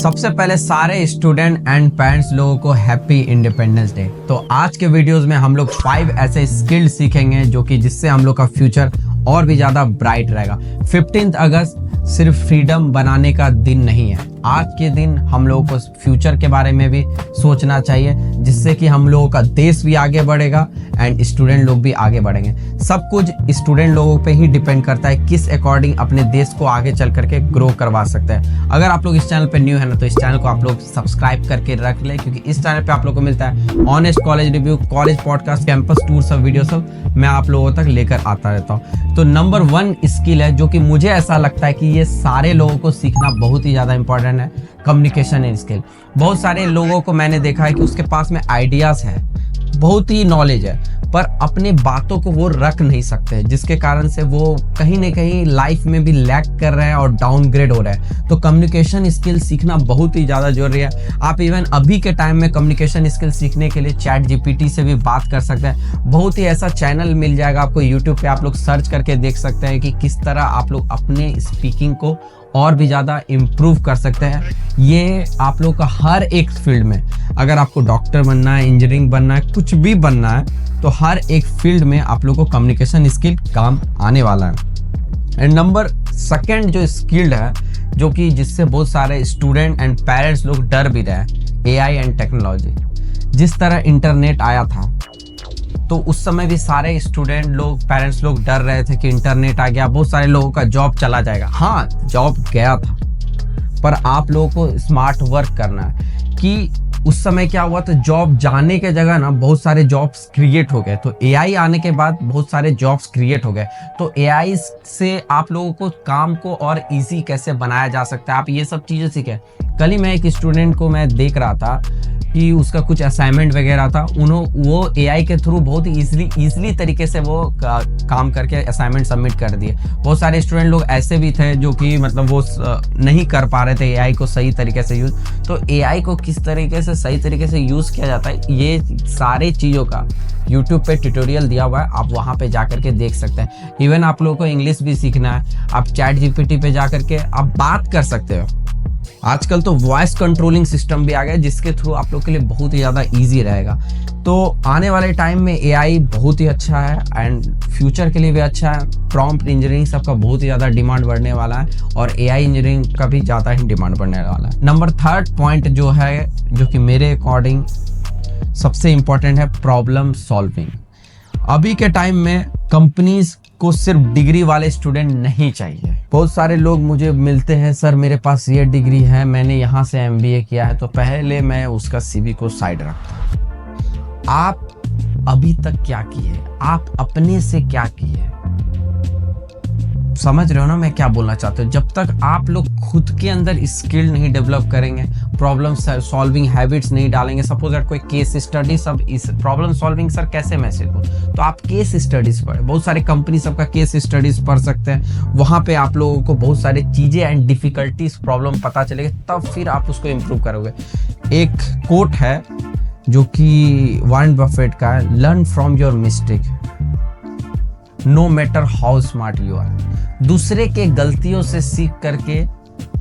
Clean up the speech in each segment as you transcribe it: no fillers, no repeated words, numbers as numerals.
सबसे पहले सारे स्टूडेंट एंड पेरेंट्स लोगों को हैप्पी इंडिपेंडेंस डे। तो आज के वीडियोस में हम लोग 5 ऐसे स्किल्ड सीखेंगे जो कि जिससे हम लोग का फ्यूचर और भी ज़्यादा ब्राइट रहेगा। 15 अगस्त सिर्फ फ्रीडम बनाने का दिन नहीं है। आज के दिन हम लोगों को फ्यूचर के बारे में भी सोचना चाहिए, जिससे कि हम लोगों का देश भी आगे बढ़ेगा एंड स्टूडेंट लोग भी आगे बढ़ेंगे। सब कुछ स्टूडेंट लोगों पे ही डिपेंड करता है किस अकॉर्डिंग अपने देश को आगे चल करके ग्रो करवा सकते हैं। अगर आप लोग इस चैनल पे न्यू है ना, तो इस चैनल को आप लोग सब्सक्राइब करके रख ले, क्योंकि इस चैनल पे आप लोग को मिलता है honest college review, college podcast, campus tour, सब वीडियो सब मैं आप लोगों तक लेकर आता रहता हूँ। तो नंबर 1 स्किल है जो कि मुझे ऐसा लगता है कि ये सारे लोगों को सीखना बहुत ही ज़्यादा इंपॉर्टेंट है, कम्युनिकेशन स्किल। बहुत सारे लोगों को मैंने देखा है कि उसके पास में आइडियाज़ है, बहुत ही नॉलेज है, पर अपने बातों को वो रख नहीं सकते, जिसके कारण से वो कहीं ना कहीं लाइफ में भी लैग कर रहे हैं और डाउनग्रेड हो रहे हैं। तो कम्युनिकेशन स्किल सीखना बहुत ही ज़्यादा जरूरी है। आप इवन अभी के टाइम में कम्युनिकेशन स्किल सीखने के लिए चैट जीपीटी से भी बात कर सकते हैं। बहुत ही ऐसा चैनल मिल जाएगा आपको यूट्यूब पे, आप लोग सर्च करके देख सकते हैं कि किस तरह आप लोग अपने स्पीकिंग को और भी ज़्यादा इम्प्रूव कर सकते हैं। ये आप लोग का हर एक फील्ड में, अगर आपको डॉक्टर बनना है, इंजीनियरिंग बनना है, कुछ भी बनना है, तो हर एक फील्ड में आप लोग को कम्युनिकेशन स्किल काम आने वाला है। एंड नंबर 2 जो स्किल्ड है, जो कि जिससे बहुत सारे स्टूडेंट एंड पेरेंट्स लोग डर भी रहे हैं, एआई एंड टेक्नोलॉजी। जिस तरह इंटरनेट आया था तो उस समय भी सारे स्टूडेंट लोग, पेरेंट्स लोग डर रहे थे कि इंटरनेट आ गया, बहुत सारे लोगों का जॉब चला जाएगा। हाँ, जॉब गया था, पर आप लोगों को स्मार्ट वर्क करना है। कि उस समय क्या हुआ, तो जॉब जाने के जगह ना बहुत सारे जॉब्स क्रिएट हो गए। तो एआई आने के बाद बहुत सारे जॉब्स क्रिएट हो गए। तो एआई से आप लोगों को काम को और इजी कैसे बनाया जा सकता है, आप ये सब चीज़ें सीखें। कल ही मैं एक स्टूडेंट को मैं देख रहा था कि उसका कुछ असाइनमेंट वगैरह था, वो एआई के थ्रू बहुत ही ईजिली तरीके से वो काम करके असाइनमेंट सबमिट कर दिए। बहुत सारे स्टूडेंट लोग ऐसे भी थे जो कि मतलब वो नहीं कर पा रहे थे एआई को सही तरीके से यूज़। तो एआई को किस तरीके से सही तरीके से यूज़ किया जाता है, ये सारे चीज़ों का यूट्यूब पे ट्यूटोरियल दिया हुआ है, आप वहाँ पे जा करके देख सकते हैं। इवन आप लोगों को इंग्लिश भी सीखना है, आप चैट जीपीटी पे जा करके आप बात कर सकते हो। आजकल तो वॉइस कंट्रोलिंग सिस्टम भी आ गया, जिसके थ्रू आप लोग के लिए बहुत ही ज़्यादा इजी रहेगा। तो आने वाले टाइम में एआई बहुत ही अच्छा है एंड फ्यूचर के लिए भी अच्छा है। प्रॉम्प्ट इंजीनियरिंग सबका बहुत ही ज़्यादा डिमांड बढ़ने वाला है और एआई इंजीनियरिंग का भी ज़्यादा ही डिमांड बढ़ने वाला है। नंबर 3 पॉइंट जो है, जो कि मेरे अकॉर्डिंग सबसे इम्पोर्टेंट है, प्रॉब्लम सॉल्विंग। अभी के टाइम में कंपनीज को सिर्फ डिग्री वाले स्टूडेंट नहीं चाहिए। बहुत सारे लोग मुझे मिलते हैं, सर मेरे पास ये डिग्री है, मैंने यहाँ से एमबीए किया है, तो पहले मैं उसका सीवी को साइड रखता हूँ। आप अभी तक क्या किए, आप अपने से क्या किए, समझ रहे हो ना मैं क्या बोलना चाहता हूँ। जब तक आप लोग खुद के अंदर स्किल नहीं डेवलप करेंगे, प्रॉब्लम सॉल्विंग हैबिट्स नहीं डालेंगे, सपोज दैट कोई केस स्टडी, सब इस प्रॉब्लम सॉल्विंग सर कैसे मैं सीखूं, तो आप केस स्टडीज पढ़े। बहुत सारे कंपनी सबका केस स्टडीज पढ़ सकते हैं, वहाँ पे आप लोगों को बहुत सारी चीज़ें एंड डिफिकल्टीज प्रॉब्लम पता चलेगी, तब फिर आप उसको इम्प्रूव करोगे। एक कोट है जो कि वॉरेन बफेट का है, learn from your mistake no matter how smart you are. दूसरे के गलतियों से सीख करके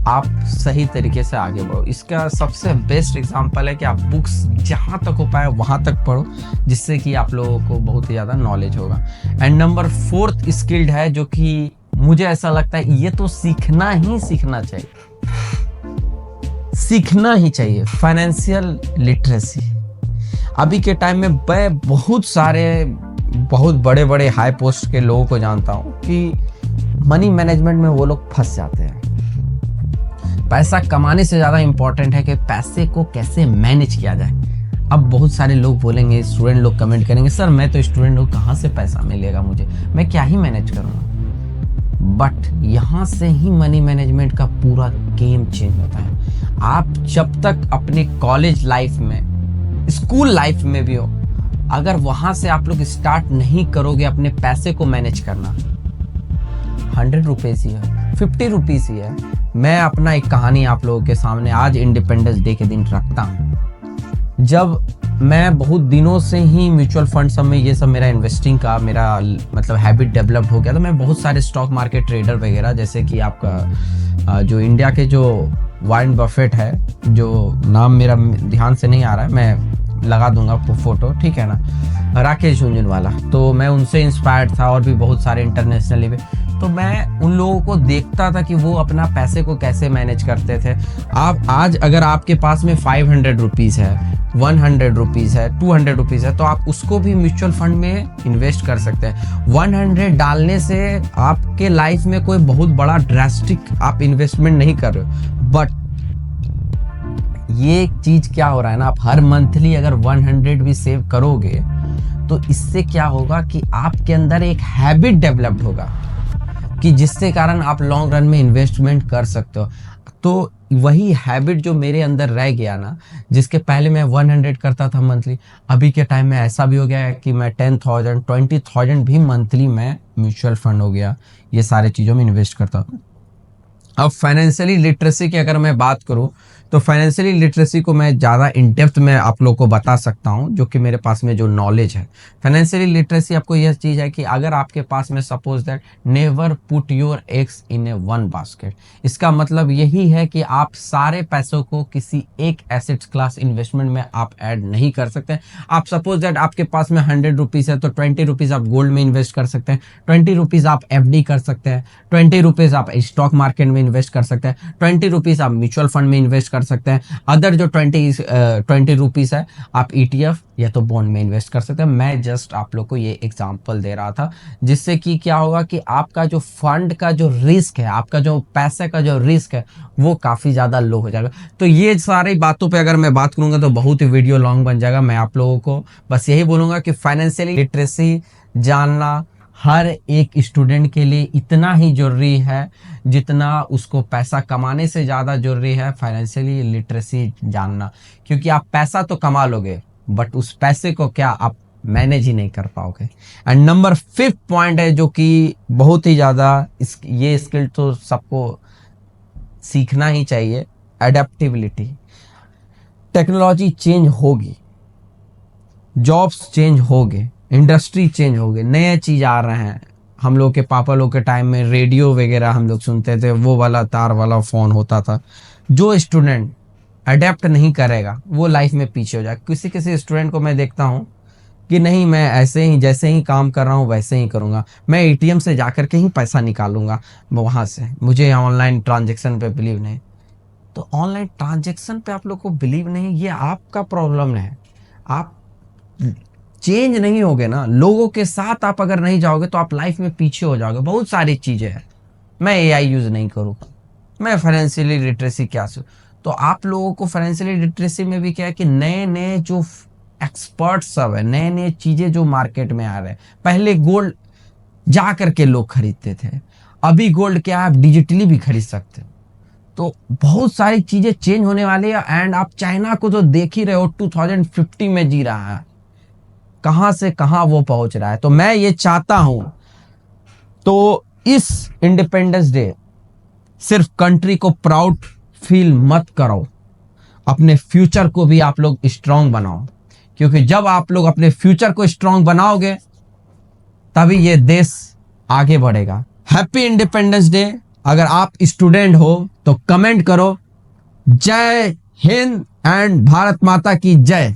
आप सही तरीके से आगे बढ़ो। इसका सबसे बेस्ट एग्जांपल है कि आप बुक्स जहाँ तक हो पाए वहाँ तक पढ़ो, जिससे कि आप लोगों को बहुत ही ज़्यादा नॉलेज होगा। एंड नंबर 4 स्किल्ड है, जो कि मुझे ऐसा लगता है ये तो सीखना ही चाहिए, सीखना ही चाहिए, फाइनेंशियल लिटरेसी। अभी के टाइम में मैं बहुत बड़े बड़े हाई पोस्ट के लोगों को जानता हूँ कि मनी मैनेजमेंट में वो लोग फंस जाते हैं। पैसा कमाने से ज़्यादा इम्पोर्टेंट है कि पैसे को कैसे मैनेज किया जाए। अब बहुत सारे लोग बोलेंगे, स्टूडेंट लोग कमेंट करेंगे, सर मैं तो स्टूडेंट हूँ, कहाँ से पैसा मिलेगा मुझे, मैं क्या ही मैनेज करूँगा। बट यहाँ से ही मनी मैनेजमेंट का पूरा गेम चेंज होता है। आप जब तक अपने कॉलेज लाइफ में, स्कूल लाइफ में भी हो, अगर वहाँ से आप लोग स्टार्ट नहीं करोगे अपने पैसे को मैनेज करना, 100 रुपीज़ ही है, 50 रुपीज़ ही है। मैं अपना एक कहानी आप लोगों के सामने आज इंडिपेंडेंस डे के दिन रखता हूँ। जब मैं बहुत दिनों से ही म्यूचुअल फंड सब में ये सब मेरा इन्वेस्टिंग का मेरा मतलब हैबिट डेवलप हो गया, तो मैं बहुत सारे स्टॉक मार्केट ट्रेडर वगैरह, जैसे कि आपका जो इंडिया के जो वॉरेन बफेट है, जो नाम मेरा ध्यान से नहीं आ रहा है, मैं लगा दूंगा फोटो, ठीक है ना, राकेश झुनझुनवाला। तो मैं उनसे इंस्पायर्ड था और भी बहुत सारे इंटरनेशनली भी। तो मैं उन लोगों को देखता था कि वो अपना पैसे को कैसे मैनेज करते थे। आप आज अगर आपके पास में 500 रुपीज़ है, 100 रुपीज़ है, 200 रुपीज़ है, तो आप उसको भी म्यूचुअल फंड में इन्वेस्ट कर सकते हैं। 100 डालने से आपके लाइफ में कोई बहुत बड़ा ड्रास्टिक आप इन्वेस्टमेंट नहीं कर रहे हो, बट ये एक चीज़ क्या हो रहा है ना, आप हर मंथली अगर 100 भी सेव करोगे तो इससे क्या होगा कि आपके अंदर एक हैबिट डेवलप्ड होगा कि जिससे कारण आप लॉन्ग रन में इन्वेस्टमेंट कर सकते हो। तो वही हैबिट जो मेरे अंदर रह गया ना, जिसके पहले मैं 100 करता था मंथली, अभी के टाइम में ऐसा भी हो गया है कि मैं 10,000 20,000 भी मंथली मैं म्यूचुअल फंड हो गया, ये सारे चीज़ों में इन्वेस्ट करता हूँ। अब फाइनेंशियली लिटरेसी की अगर मैं बात करूं तो फाइनेंशियली लिटरेसी को मैं ज़्यादा इन डेप्थ में आप लोगों को बता सकता हूं, जो कि मेरे पास में जो नॉलेज है। फाइनेंशियली लिटरेसी आपको यह चीज़ है कि अगर आपके पास में suppose that never put your eggs in A one basket, इसका मतलब यही है कि आप सारे पैसों को किसी एक एसेट्स क्लास इन्वेस्टमेंट में आप ऐड नहीं कर सकते। आप सपोज दैट आपके पास में 100 रुपीज़ है तो 20 रुपीज़ आप गोल्ड में इन्वेस्ट कर सकते हैं, 20 रुपीज़ आप FD कर सकते हैं, 20 रुपीज़ आप स्टॉक मार्केट में इन्वेस्ट कर सकते हैं, 20 रुपीज़ आप म्यूचुअल फंड में इन्वेस्ट कर सकते हैं, अदर जो 20 रुपीज़ है आप ETF या तो बॉन्ड में इन्वेस्ट कर सकते हैं। मैं जस्ट आप लोग को ये एग्जांपल दे रहा था, जिससे कि क्या होगा कि आपका जो फंड का जो रिस्क है, आपका जो पैसे का जो रिस्क है, वो काफ़ी ज़्यादा लो हो जाएगा। तो ये सारी बातों पे अगर मैं बात करूँगा तो बहुत ही वीडियो लॉन्ग बन जाएगा। मैं आप लोगों को बस यही बोलूँगा कि फाइनेंशियली लिटरेसी जानना हर एक स्टूडेंट के लिए इतना ही जरूरी है जितना उसको पैसा कमाने से ज़्यादा जरूरी है फाइनेंशियली लिटरेसी जानना। क्योंकि आप पैसा तो कमा लोगे बट उस पैसे को क्या आप मैनेज ही नहीं कर पाओगे। एंड नंबर 5th पॉइंट है जो कि बहुत ही ज़्यादा ये स्किल तो सबको सीखना ही चाहिए, एडेप्टिबिलिटी। टेक्नोलॉजी चेंज होगी, जॉब्स चेंज होंगे, इंडस्ट्री चेंज हो गई, नए चीज़ आ रहे हैं। हम लोग के पापा लोग के टाइम में रेडियो वगैरह हम लोग सुनते थे, वो वाला तार वाला फ़ोन होता था। जो स्टूडेंट अडेप्ट नहीं करेगा वो लाइफ में पीछे हो जाएगा। किसी किसी स्टूडेंट को मैं देखता हूँ कि नहीं, मैं ऐसे ही जैसे ही काम कर रहा हूँ वैसे ही करूँगा, मैं ATM से जा कर के ही पैसा निकालूंगा वहाँ से, मुझे ऑनलाइन ट्रांजेक्शन पे बिलीव नहीं। तो ऑनलाइन ट्रांजेक्शन पे आप लोग को बिलीव नहीं, ये आपका प्रॉब्लम है। आप चेंज नहीं होगे ना, लोगों के साथ आप अगर नहीं जाओगे तो आप लाइफ में पीछे हो जाओगे। बहुत सारी चीज़ें हैं, मैं AI यूज़ नहीं करूँ, मैं फाइनेंशियली लिटरेसी क्या से, तो आप लोगों को फाइनेंशियली लिटरेसी में भी क्या है कि नए नए जो एक्सपर्ट्स सब है, नए नए चीज़ें जो मार्केट में आ रहे हैं। पहले गोल्ड जा करके लोग खरीदते थे, अभी गोल्ड क्या आप डिजिटली भी खरीद सकते हो। तो बहुत सारी चीज़ें चेंज होने वाली है। एंड आप चाइना को तो देख ही रहे हो, 2050 में जी रहा है, कहां से कहां वो पहुंच रहा है। तो मैं ये चाहता हूं, तो इस इंडिपेंडेंस डे सिर्फ कंट्री को प्राउड फील मत करो, अपने फ्यूचर को भी आप लोग स्ट्रांग बनाओ। क्योंकि जब आप लोग अपने फ्यूचर को स्ट्रांग बनाओगे तभी ये देश आगे बढ़ेगा। Happy independence day. अगर आप स्टूडेंट हो तो कमेंट करो जय हिंद एंड भारत माता की जय।